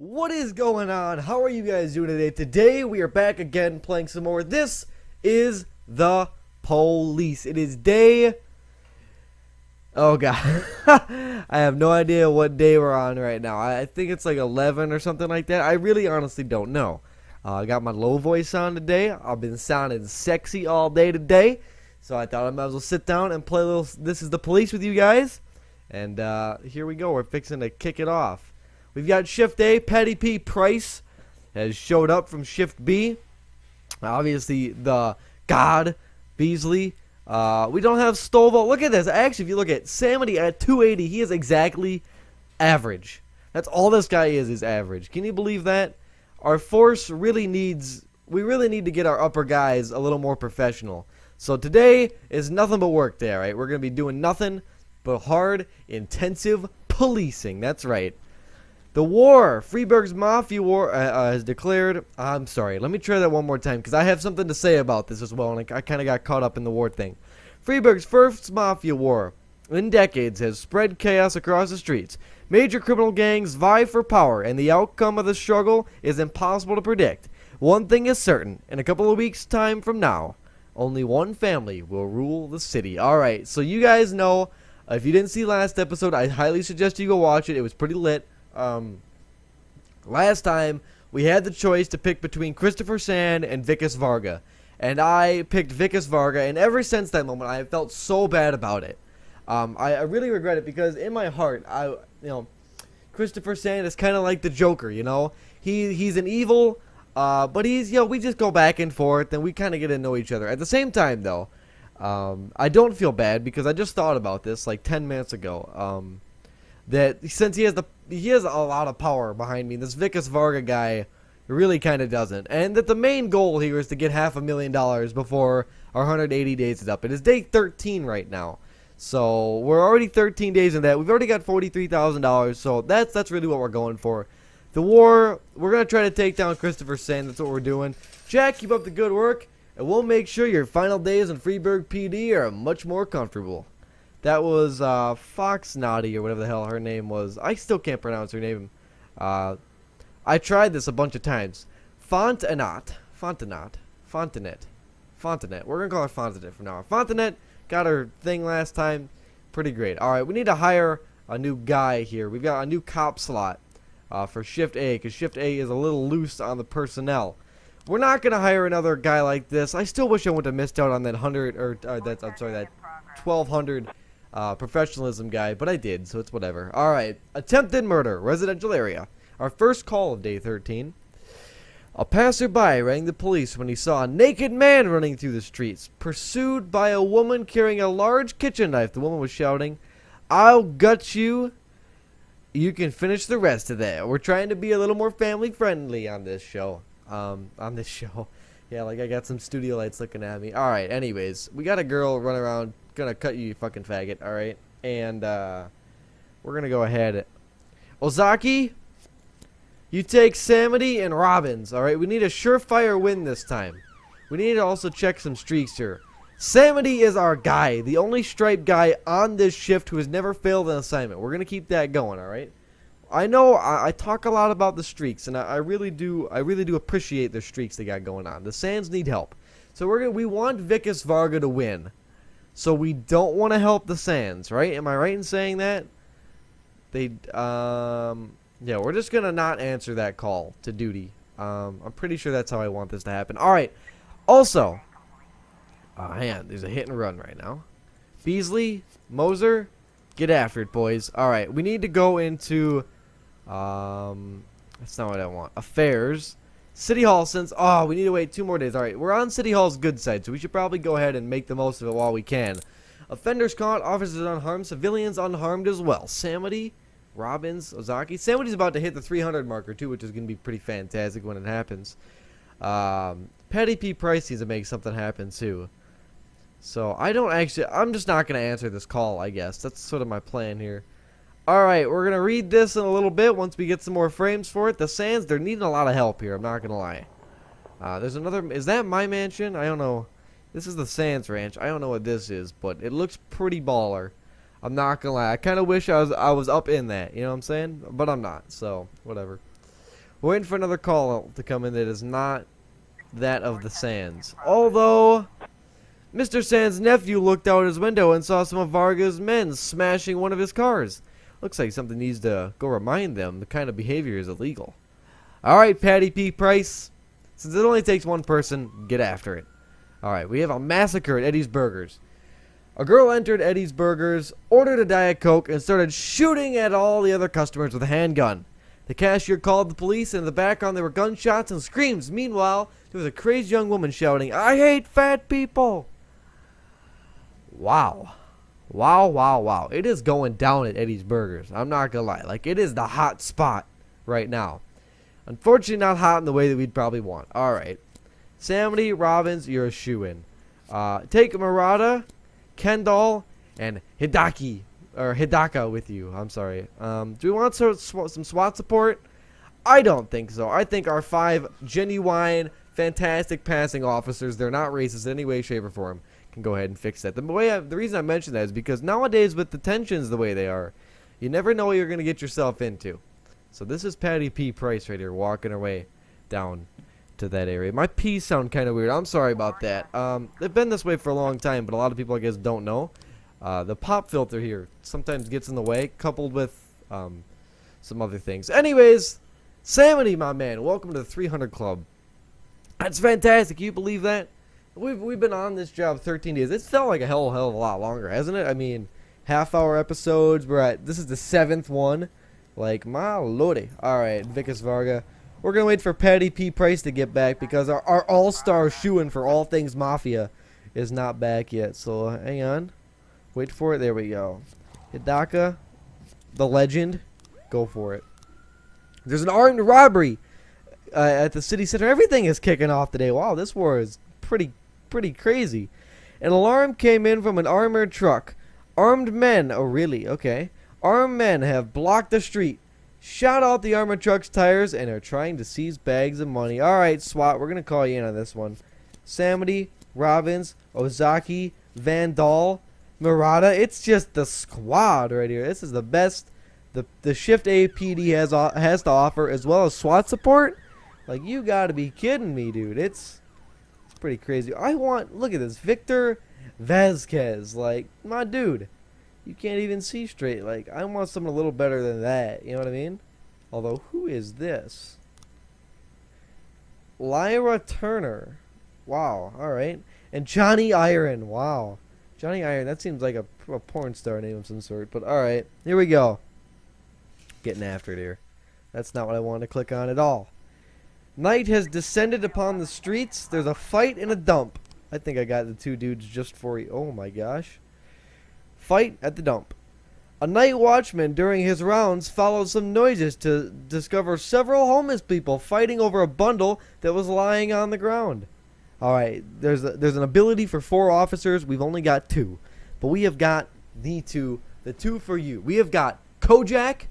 What is going on? How are you guys doing today? Today we are back again playing some more. This is the police. It is day... Oh god. I have no idea what day we're on right now. I think it's like 11 or something like that. I really honestly don't know. I got my low voice on today. I've been sounding sexy all day today. So I thought I might as well sit down and play a little This is the Police with you guys. And here we go. We're fixing to kick it off. We've got Shift A. Patty P. Price has showed up from Shift B. Obviously, the God Beasley. We don't have Stovall. Look at this. Actually, if you look at Samity at 280, he is exactly average. That's all this guy is average. Can you believe that? Our force really needs... We really need to get our upper guys a little more professional. So today is nothing but work there, right? We're going to be doing nothing but hard, intensive policing. That's right. The war, Freeburg's Mafia War, has declared... I'm sorry, let me try that one more time, because I have something to say about this as well, and I kind of got caught up in the war thing. Freeburg's first Mafia War in decades has spread chaos across the streets. Major criminal gangs vie for power, and the outcome of the struggle is impossible to predict. One thing is certain, in a couple of weeks' time from now, only one family will rule the city. Alright, so you guys know, if you didn't see last episode, I highly suggest you go watch it. It was pretty lit. Last time we had the choice to pick between Christopher Sand and Vickis Varga, and I picked Vickis Varga, and ever since that moment I have felt so bad about it. I really regret it, because in my heart, Christopher Sand is kind of like the Joker, you know. He's an evil, but we just go back and forth, and we kind of get to know each other. At the same time, though, I don't feel bad, because I just thought about this like 10 minutes ago. That since he has a lot of power behind me, this Vickis Varga guy really kind of doesn't, and that the main goal here is to get $500,000 before our 180 days is up. It is day 13 right now, so we're already 13 days in that. We've already got $43,000, so that's really what we're going for. The war, we're gonna try to take down Christopher Sand. That's what we're doing. Jack, keep up the good work, and we'll make sure your final days in Freeburg PD are much more comfortable. That was Fox Naughty, or whatever the hell her name was. I still can't pronounce her name. I tried this a bunch of times. Fontanet. We're going to call her Fontanet from now on. Fontanet got her thing last time. Pretty great. Alright, we need to hire a new guy here. We've got a new cop slot for Shift A, because Shift A is a little loose on the personnel. We're not going to hire another guy like this. I still wish I wouldn't have missed out on that that 1,200 professionalism guy, but I did, so it's whatever. Alright, attempted murder, residential area. Our first call of day 13. A passerby rang the police when he saw a naked man running through the streets, pursued by a woman carrying a large kitchen knife. The woman was shouting, "I'll gut you. You can finish the rest of that." We're trying to be a little more family friendly on this show. Yeah, like I got some studio lights looking at me. Alright, anyways, we got a girl running around, gonna cut you fucking faggot, alright? And, we're gonna go ahead. Ozaki, you take Samity and Robbins, alright? We need a surefire win this time. We need to also check some streaks here. Samity is our guy, the only striped guy on this shift who has never failed an assignment. We're gonna keep that going, alright? I know I talk a lot about the streaks, and I really do appreciate the streaks they got going on. The Sands need help. So we want Vickis Varga to win. So we don't want to help the Sands, right? Am I right in saying that? Yeah, we're just going to not answer that call to duty. I'm pretty sure that's how I want this to happen. Alright, also, hang on, there's a hit and run right now. Beasley, Moser, get after it, boys. Alright, we need to go into, that's not what I want. Affairs. City Hall, since, we need to wait 2 more days. Alright, we're on City Hall's good side, so we should probably go ahead and make the most of it while we can. Offenders caught, officers unharmed, civilians unharmed as well. Samity, Robbins, Ozaki. Samity's about to hit the 300 marker too, which is going to be pretty fantastic when it happens. Patty P. Price needs to make something happen too. So, I'm just not going to answer this call, I guess. That's sort of my plan here. Alright, we're going to read this in a little bit once we get some more frames for it. The Sands, they're needing a lot of help here, I'm not going to lie. There's another... Is that my mansion? I don't know. This is the Sands Ranch. I don't know what this is, but it looks pretty baller. I'm not going to lie. I kind of wish I was up in that, you know what I'm saying? But I'm not, so whatever. We're waiting for another call to come in that is not that of the Sands. Although, Mr. Sands' nephew looked out his window and saw some of Varga's men smashing one of his cars. Looks like something needs to go remind them the kind of behavior is illegal. Alright, Patty P. Price. Since it only takes one person, get after it. Alright, we have a massacre at Eddie's Burgers. A girl entered Eddie's Burgers, ordered a Diet Coke, and started shooting at all the other customers with a handgun. The cashier called the police, and in the background there were gunshots and screams. Meanwhile, there was a crazed young woman shouting, "I hate fat people!" Wow. Wow, wow, wow. It is going down at Eddie's Burgers. I'm not gonna lie. Like, it is the hot spot right now. Unfortunately, not hot in the way that we'd probably want. Alright. Samity Robbins, you're a shoo-in. Take Murata, Kendall, and Hidaka with you. I'm sorry. Do we want some SWAT support? I don't think so. I think our 5 genuine, fantastic passing officers, they're not racist in any way, shape, or form, can go ahead and fix that. The reason I mention that is because nowadays with the tensions the way they are, you never know what you're going to get yourself into. So this is Patty P. Price right here walking her way down to that area. My P's sound kind of weird. I'm sorry about that. They've been this way for a long time, but a lot of people I guess don't know. The pop filter here sometimes gets in the way, coupled with some other things. Anyways, Samity, my man, welcome to the 300 Club. That's fantastic. Can you believe that? We've been on this job 13 days. It's felt like a hell of a lot longer, hasn't it? I mean, half-hour episodes. This is the 7th one. Like, my lordy. Alright, Vicus Varga. We're going to wait for Patty P. Price to get back because our all-star shoo-in for all things Mafia is not back yet. So, hang on. Wait for it. There we go. Hidaka, the legend. Go for it. There's an armed robbery at the city center. Everything is kicking off today. Wow, this war is pretty crazy. An alarm came in from an armored truck. Armed men. Oh, really? Okay. Armed men have blocked the street, shot out the armored truck's tires, and are trying to seize bags of money. Alright, SWAT, we're going to call you in on this one. Samity, Robbins, Ozaki, Vandal, Murata. It's just the squad right here. This is the best the Shift APD has to offer, as well as SWAT support. Like, you got to be kidding me, dude. It's pretty crazy. Look at this. Victor Vasquez. Like, my dude. You can't even see straight. Like, I want something a little better than that. You know what I mean? Although, who is this? Lyra Turner. Wow. Alright. And Johnny Iron. Wow. Johnny Iron. That seems like a porn star name of some sort. But alright. Here we go. Getting after it here. That's not what I wanted to click on at all. Night has descended upon the streets. There's a fight in a dump. I think I got the 2 dudes just for you. Oh my gosh. Fight at the dump. A night watchman during his rounds followed some noises to discover several homeless people fighting over a bundle that was lying on the ground. Alright, there's an ability for 4 officers. We've only got 2. But we have got the 2 for you. We have got Kojak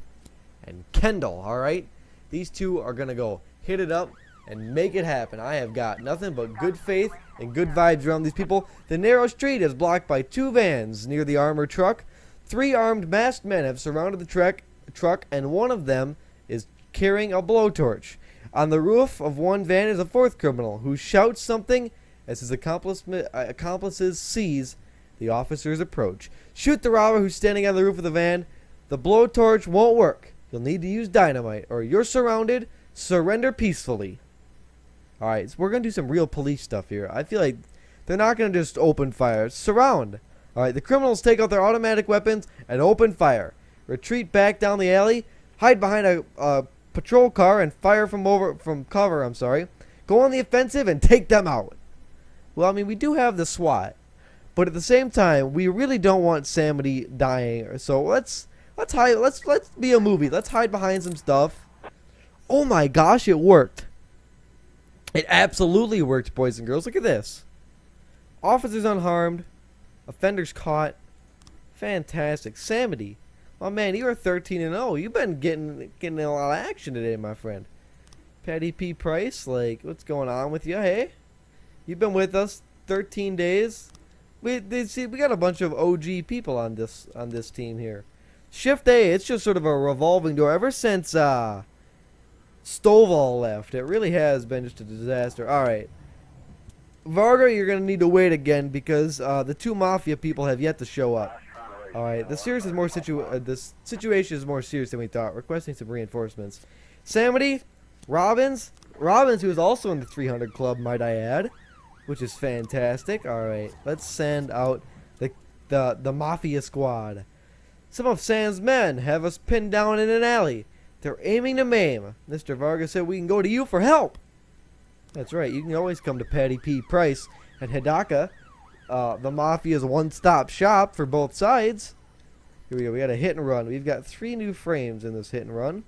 and Kendall, alright? These 2 are going to go hit it up and make it happen. I have got nothing but good faith and good vibes around these people. The narrow street is blocked by 2 vans near the armored truck. 3 armed masked men have surrounded the truck, and one of them is carrying a blowtorch. On the roof of one van is a 4th criminal who shouts something as his accomplices seize the officer's approach. Shoot the robber who's standing on the roof of the van. The blowtorch won't work. You'll need to use dynamite or you're surrounded. Surrender peacefully. Alright, so we're going to do some real police stuff here. I feel like they're not going to just open fire. Surround. Alright, the criminals take out their automatic weapons and open fire. Retreat back down the alley. Hide behind a patrol car and fire from cover. I'm sorry. Go on the offensive and take them out. Well, I mean, we do have the SWAT. But at the same time, we really don't want Samity dying. So let's hide. Let's be a movie. Let's hide behind some stuff. Oh my gosh, it worked. It absolutely worked, boys and girls. Look at this. Officers unharmed. Offenders caught. Fantastic. Samity. My man, you are 13-0. You've been getting a lot of action today, my friend. Patty P. Price, like, what's going on with you, hey? You've been with us 13 days. We got a bunch of OG people on this team here. Shift A, it's just sort of a revolving door. Ever since Stovall left. It really has been just a disaster. All right. Varga, you're going to need to wait again because the two mafia people have yet to show up. All right. The situation is more serious than we thought. Requesting some reinforcements. Samity, Robbins, who is also in the 300 club, might I add, which is fantastic. All right. Let's send out the mafia squad. Some of Sam's men have us pinned down in an alley. They're aiming to maim. Mr. Varga said we can go to you for help. That's right. You can always come to Patty P. Price at Hidaka. The Mafia's one-stop shop for both sides. Here we go. We got a hit and run. We've got 3 new frames in this hit and run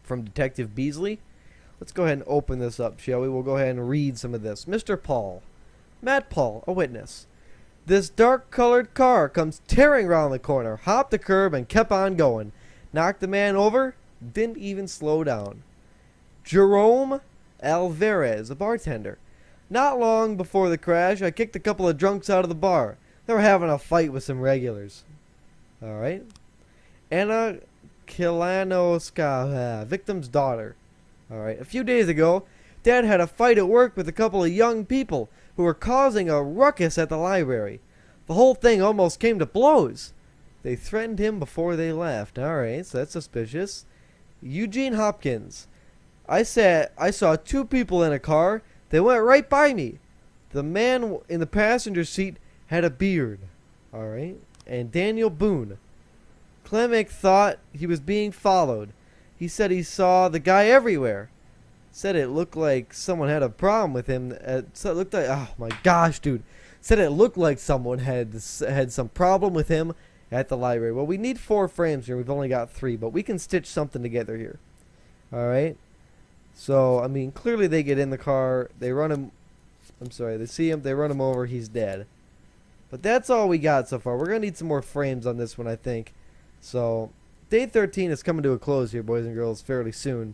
from Detective Beasley. Let's go ahead and open this up, shall we? We'll go ahead and read some of this. Mr. Paul. Matt Paul, a witness. This dark-colored car comes tearing around the corner, hopped the curb, and kept on going. Knocked the man over, didn't even slow down. Jerome Alvarez, a bartender. Not long before the crash, I kicked a couple of drunks out of the bar. They were having a fight with some regulars. Alright. Anna Kilanoska, victim's daughter. Alright. A few days ago, Dad had a fight at work with a couple of young people who were causing a ruckus at the library. The whole thing almost came to blows. They threatened him before they left. Alright, so that's suspicious. Eugene Hopkins. I saw 2 people in a car. They went right by me. The man in the passenger seat had a beard. Alright. And Daniel Boone. Clemick thought he was being followed. He said he saw the guy everywhere. Said it looked like someone had a problem with him. So it looked like, oh my gosh, dude. Said it looked like someone had some problem with him at the library. Well, we need 4 frames here. We've only got 3, but we can stitch something together here. Alright. So, I mean, clearly they get in the car. They run him. I'm sorry. They see him. They run him over. He's dead. But that's all we got so far. We're going to need some more frames on this one, I think. So, day 13 is coming to a close here, boys and girls, fairly soon.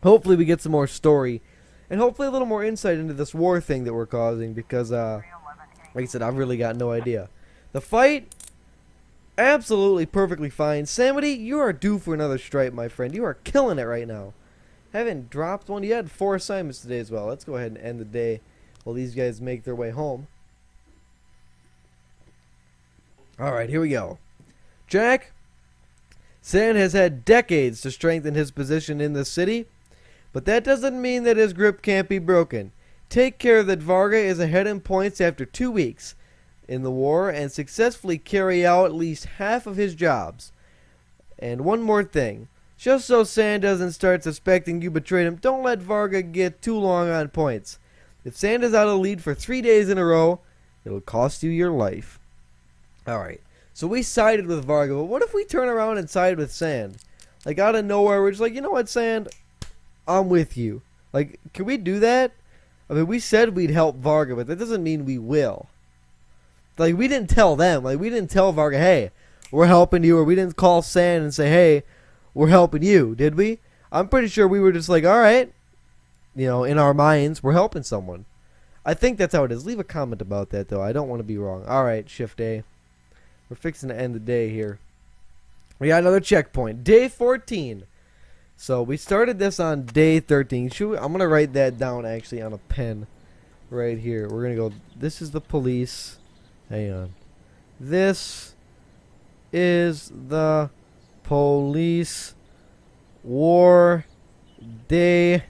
Hopefully we get some more story. And hopefully a little more insight into this war thing that we're causing. Because, like I said, I've really got no idea. The fight, absolutely perfectly fine. Samity, you are due for another stripe, my friend. You are killing it right now. Haven't dropped one. You had 4 assignments today as well. Let's go ahead and end the day while these guys make their way home. Alright, here we go. Jack, San has had decades to strengthen his position in the city, but that doesn't mean that his grip can't be broken. Take care that Varga is ahead in points after 2 weeks in the war and successfully carry out at least half of his jobs. And one more thing. Just so San doesn't start suspecting you betrayed him, don't let Varga get too long on points. If San is out of the lead for 3 days in a row, it'll cost you your life. Alright, so we sided with Varga, but what if we turn around and side with Sand? Like, out of nowhere, we're just like, you know what, Sand? I'm with you. Like, can we do that? I mean, we said we'd help Varga, but that doesn't mean we will. Like, we didn't tell them. Like, we didn't tell Varga, hey, we're helping you, or we didn't call Sand and say, hey, we're helping you, did we? I'm pretty sure we were just like, alright, you know, in our minds, we're helping someone. I think that's how it is. Leave a comment about that, though. I don't want to be wrong. Alright, shift A. We're fixing to end the day here. We got another checkpoint. Day 14. So, we started this on day 13. I'm going to write that down, actually, on a pen right here. We're going to go, this is the police. Hang on. This is the police war day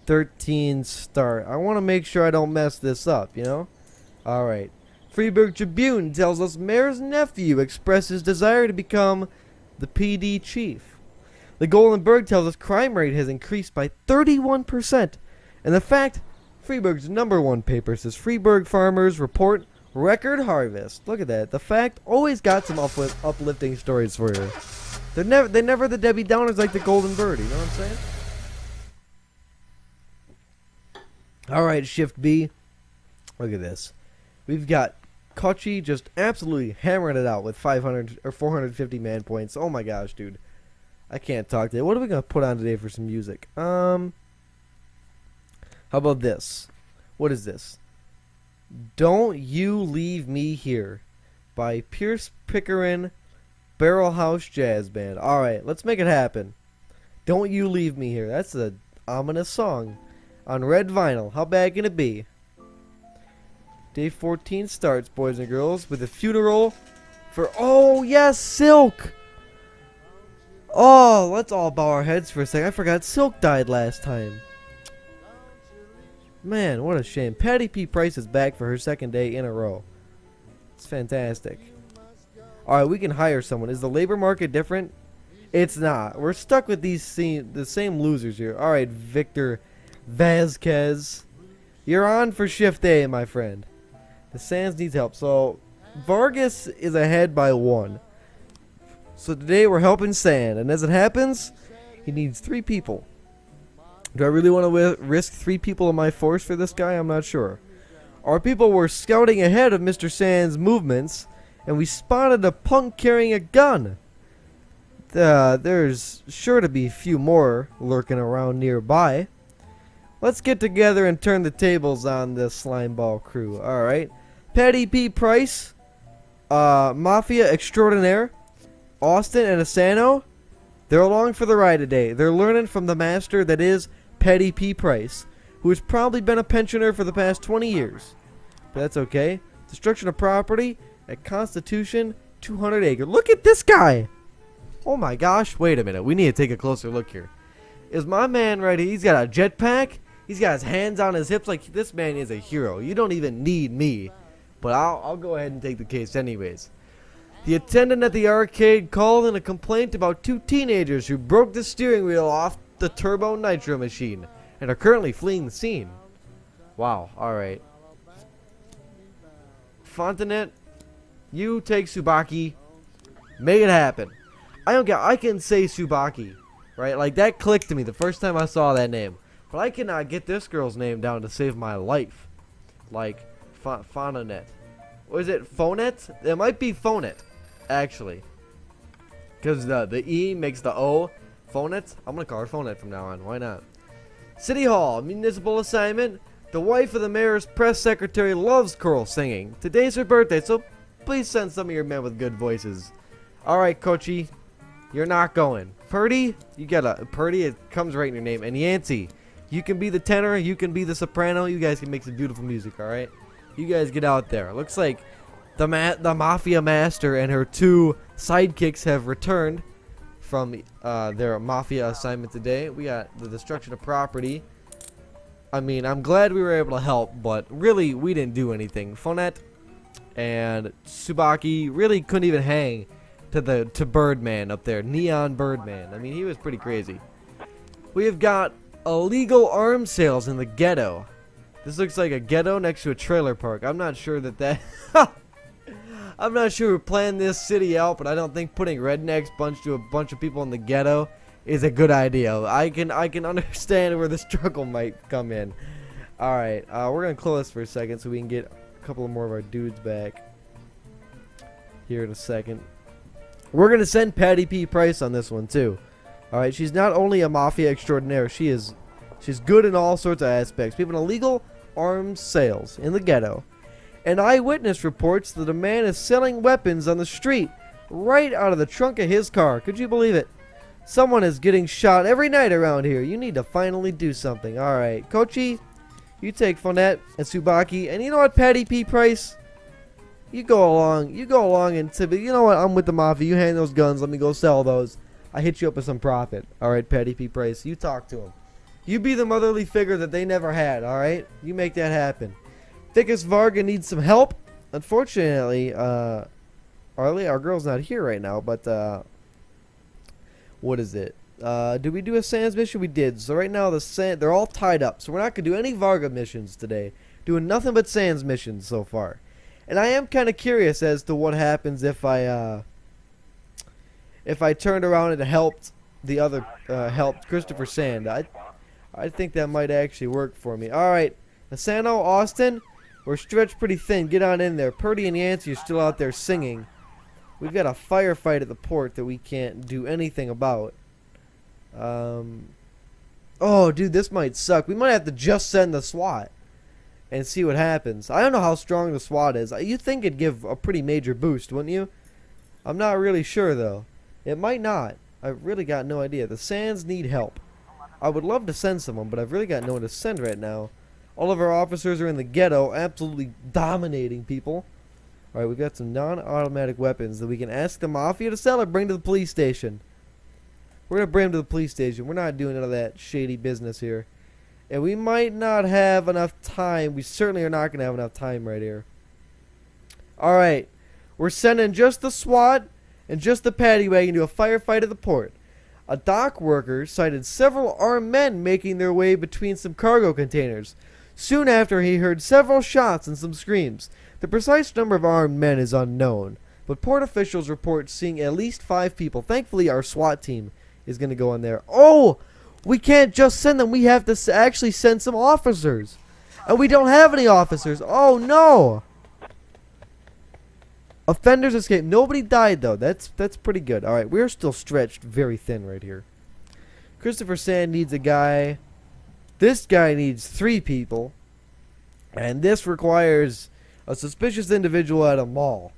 13 start. I want to make sure I don't mess this up, you know? Alright. Freeburg Tribune tells us Mayor's nephew expresses desire to become the PD chief. The Goldenberg tells us crime rate has increased by 31%. And the fact, Freeburg's #1 paper says Freeburg farmers report record harvest. Look at that. The fact always got some uplifting stories for you. They're never the Debbie Downers like the Golden Bird, you know what I'm saying? Alright, shift B. Look at this. We've got Kochi just absolutely hammering it out with 500 or 450 man points. Oh my gosh, dude. I can't talk today. What are we going to put on today for some music? How about this? What is this? Don't You Leave Me Here by Pierce Pickering Barrel House Jazz Band. Alright, let's make it happen. Don't you leave me here. That's a ominous song on red vinyl. How bad can it be? Day 14 starts, boys and girls, with a funeral for, oh yes, Silk. Oh, let's all bow our heads for a second. I forgot Silk died last time. Man, what a shame. Patty P. Price is back for her second day in a row. It's fantastic. Alright, we can hire someone. Is the labor market different? It's not. We're stuck with the same losers here. Alright, Victor Vasquez. You're on for shift A, my friend. The Sands needs help. So, Vargas is ahead by 1. So today we're helping Sand. And as it happens, he needs 3 people. Do I really want to risk 3 people in my force for this guy? I'm not sure. Our people were scouting ahead of Mr. Sand's movements, and we spotted a punk carrying a gun. There's sure to be a few more lurking around nearby. Let's get together and turn the tables on this slimeball crew. Alright. Patty P. Price, Mafia Extraordinaire, Austin and Asano, they're along for the ride today. They're learning from the master that is Patty P. Price, who has probably been a pensioner for the past 20 years. But that's okay. Destruction of property at Constitution 200 acre. Look at this guy! Oh my gosh, wait a minute. We need to take a closer look here. Is my man right here? He's got a jetpack. He's got his hands on his hips like this man is a hero. You don't even need me. But I'll go ahead and take the case anyways. The attendant at the arcade called in a complaint about 2 teenagers who broke the steering wheel off the turbo nitro machine and are currently fleeing the scene. Wow, alright. Fontanet, you take Tsubaki. Make it happen. I don't get, I can say Tsubaki, right? Like that clicked to me the first time I saw that name. But I cannot get this girl's name down to save my life. Like, Fontanet. Or is it Phonet? It might be Phonet, actually. Because the E makes the O. Phonet? I'm going to call her Phonet from now on. Why not? City Hall, municipal assignment. The wife of the mayor's press secretary loves choral singing. Today's her birthday, so please send some of your men with good voices. Alright, Kochi. You're not going. Purdy? You got a Purdy, it comes right in your name. And Yancey. You can be the tenor, you can be the soprano. You guys can make some beautiful music, alright? You guys get out there. Looks like the Mafia Master and her 2 sidekicks have returned from their Mafia assignment today. We got the destruction of property. I mean, I'm glad we were able to help, but really, we didn't do anything. Fonet and Tsubaki really couldn't even hang to Birdman up there. Neon Birdman. I mean, he was pretty crazy. We have got illegal arms sales in the ghetto. This looks like a ghetto next to a trailer park. I'm not sure that I'm not sure who planned this city out, but I don't think putting rednecks bunched to a bunch of people in the ghetto is a good idea. I can understand where the struggle might come in. Alright, we're going to close for a second so we can get a couple more of our dudes back here in a second. We're going to send Patty P. Price on this one too. Alright, she's not only a Mafia extraordinaire, she's good in all sorts of aspects. We have an illegal arms sales in the ghetto. An eyewitness reports that a man is selling weapons on the street right out of the trunk of his car. Could you believe it? Someone is getting shot every night around here. You need to finally do something. Alright, Kochi, you take Fonet and Tsubaki. And you know what, Patty P. Price? You go along and say, you know what, I'm with the Mafia. You hand those guns, let me go sell those. I hit you up with some profit. Alright, Patty P. Price, you talk to him. You be the motherly figure that they never had, alright? You make that happen. Vicus Varga needs some help. Unfortunately, our girl's not here right now, but, what is it? Did we do a Sands mission? We did. So right now, they're all tied up. So we're not going to do any Varga missions today. Doing nothing but Sands missions so far. And I am kind of curious as to what happens if I turned around and helped the other, helped Christopher Sand. I think that might actually work for me. Alright, Asano, Austin, we're stretched pretty thin. Get on in there. Purdy and Yancey are still out there singing. We've got a firefight at the port that we can't do anything about. Oh, dude, this might suck. We might have to just send the SWAT and see what happens. I don't know how strong the SWAT is. You'd think it'd give a pretty major boost, wouldn't you? I'm not really sure, though. It might not. I've really got no idea. The Sands need help. I would love to send someone, but I've really got no one to send right now. All of our officers are in the ghetto, absolutely dominating people. Alright, we've got some non-automatic weapons that we can ask the Mafia to sell or bring to the police station. We're going to bring them to the police station. We're not doing none of that shady business here. And we might not have enough time. We certainly are not going to have enough time right here. Alright, we're sending just the SWAT and just the paddy wagon to a firefight at the port. A dock worker sighted several armed men making their way between some cargo containers. Soon after, he heard several shots and some screams. The precise number of armed men is unknown, but port officials report seeing at least 5 people. Thankfully, our SWAT team is going to go in there. Oh, we can't just send them. We have to actually send some officers. And we don't have any officers. Oh, no. Offenders escaped. Nobody died, though. That's pretty good. All right, we're still stretched very thin right here. Christopher Sand needs a guy. This guy needs 3 people. And this requires a suspicious individual at a mall.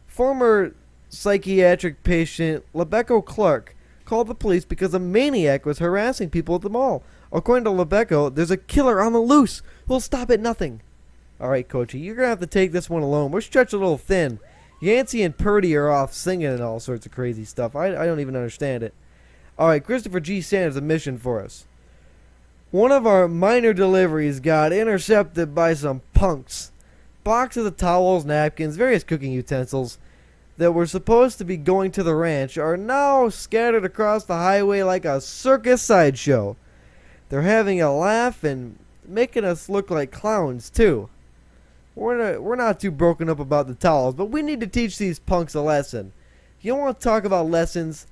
Former psychiatric patient Lebeco Clark called the police because a maniac was harassing people at the mall. According to Lebeco, there's a killer on the loose who'll stop at nothing. All right, Coachy, you're going to have to take this one alone. We're stretched a little thin. Yancey and Purdy are off singing and all sorts of crazy stuff. I don't even understand it. All right, Christopher G. Sand has a mission for us. One of our minor deliveries got intercepted by some punks. Boxes of towels, napkins, various cooking utensils that were supposed to be going to the ranch are now scattered across the highway like a circus sideshow. They're having a laugh and making us look like clowns, too. We're not too broken up about the towels, but we need to teach these punks a lesson. You want to talk about lessons?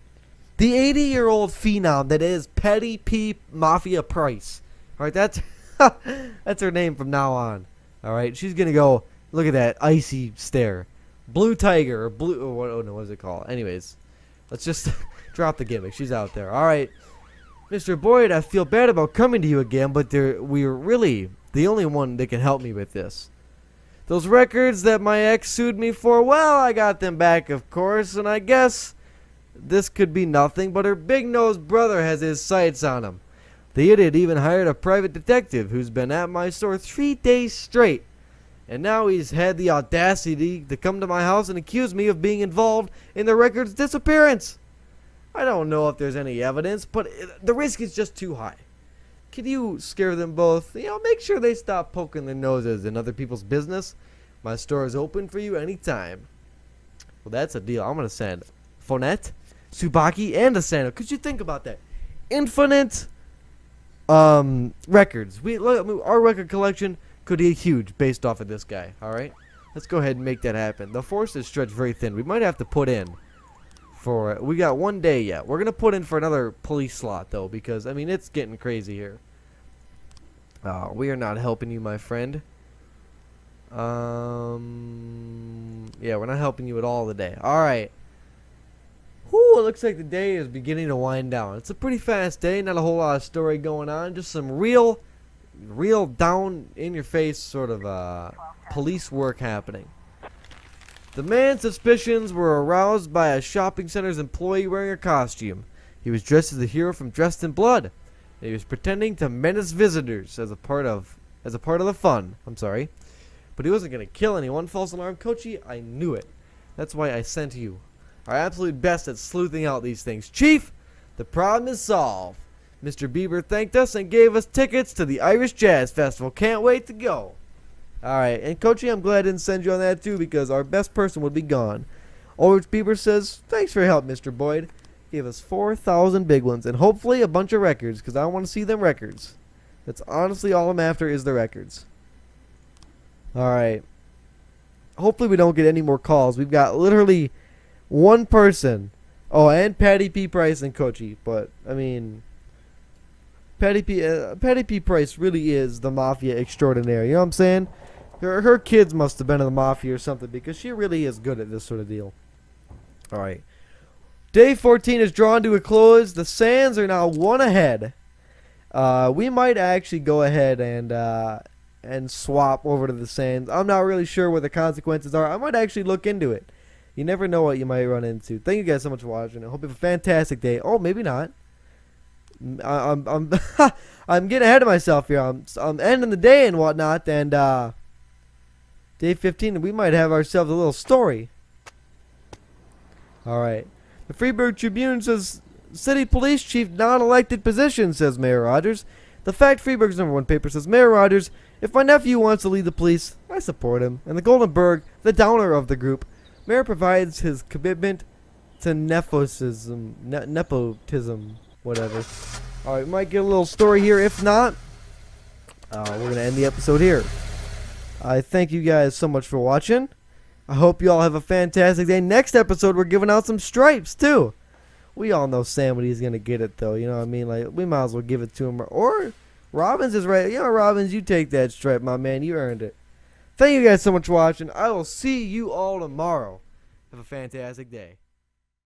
The 80-year-old phenom that is Petty P. Mafia Price. All right, that's that's her name from now on. All right, she's gonna go. Look at that icy stare. Blue Tiger or blue. Oh no, what is it called? Anyways, let's just drop the gimmick. She's out there. All right, Mr. Boyd, I feel bad about coming to you again, but we're really the only one that can help me with this. Those records that my ex sued me for, well, I got them back, of course, and I guess this could be nothing, but her big-nosed brother has his sights on him. The idiot even hired a private detective who's been at my store 3 days straight, and now he's had the audacity to come to my house and accuse me of being involved in the record's disappearance. I don't know if there's any evidence, but the risk is just too high. Can you scare them both? Make sure they stop poking their noses in other people's business. My store is open for you anytime. Well, that's a deal. I'm going to send Fonette, Tsubaki, and Asano. Could you think about that? Infinite records. Our record collection could be huge based off of this guy. All right? Let's go ahead and make that happen. The force is stretched very thin. We might have to put in for we got 1 day yet. We're going to put in for another police slot, though, because, it's getting crazy here. We are not helping you, my friend. Yeah, we're not helping you at all today. All right. Whew, it looks like the day is beginning to wind down. It's a pretty fast day. Not a whole lot of story going on. Just some real down in your face sort of police work happening. The man's suspicions were aroused by a shopping center's employee wearing a costume. He was dressed as the hero from Dressed in Blood. He was pretending to menace visitors as a part of the fun. I'm sorry. But he wasn't going to kill anyone. False alarm, Coachy. I knew it. That's why I sent you. Our absolute best at sleuthing out these things. Chief, the problem is solved. Mr. Bieber thanked us and gave us tickets to the Irish Jazz Festival. Can't wait to go. Alright, and Coachy, I'm glad I didn't send you on that too because our best person would be gone. Ulrich Bieber says, thanks for your help, Mr. Boyd. Gave us 4,000 big ones and hopefully a bunch of records because I want to see them records. That's honestly all I'm after is the records. Alright. Hopefully we don't get any more calls. We've got literally one person. Oh, and Patty P. Price and Coachy. But, Patty P. Price really is the mafia extraordinaire. You know what I'm saying? Her kids must have been in the mafia or something because she really is good at this sort of deal. Alright. Day 14 is drawn to a close. The Sands are now 1 ahead. We might actually go ahead and swap over to the Sands. I'm not really sure what the consequences are. I might actually look into it. You never know what you might run into. Thank you guys so much for watching. I hope you have a fantastic day. Oh, maybe not. I'm I'm getting ahead of myself here. I'm ending the day and whatnot, and day 15, we might have ourselves a little story. All right. The Freeburg Tribune says city police chief non-elected position, says Mayor Rogers. The Fact, Freeburg's #1 paper, says Mayor Rogers, if my nephew wants to lead the police, I support him. And the Goldenberg, the downer of the group, Mayor provides his commitment to nepotism, whatever. All right, we might get a little story here. If not, we're going to end the episode here. I thank you guys so much for watching. I hope you all have a fantastic day. Next episode, we're giving out some stripes, too. We all know Samuel's going to get it, though. You know what I mean? Like, we might as well give it to him. Or Robbins is right. You know, Robbins, you take that stripe, my man. You earned it. Thank you guys so much for watching. I will see you all tomorrow. Have a fantastic day.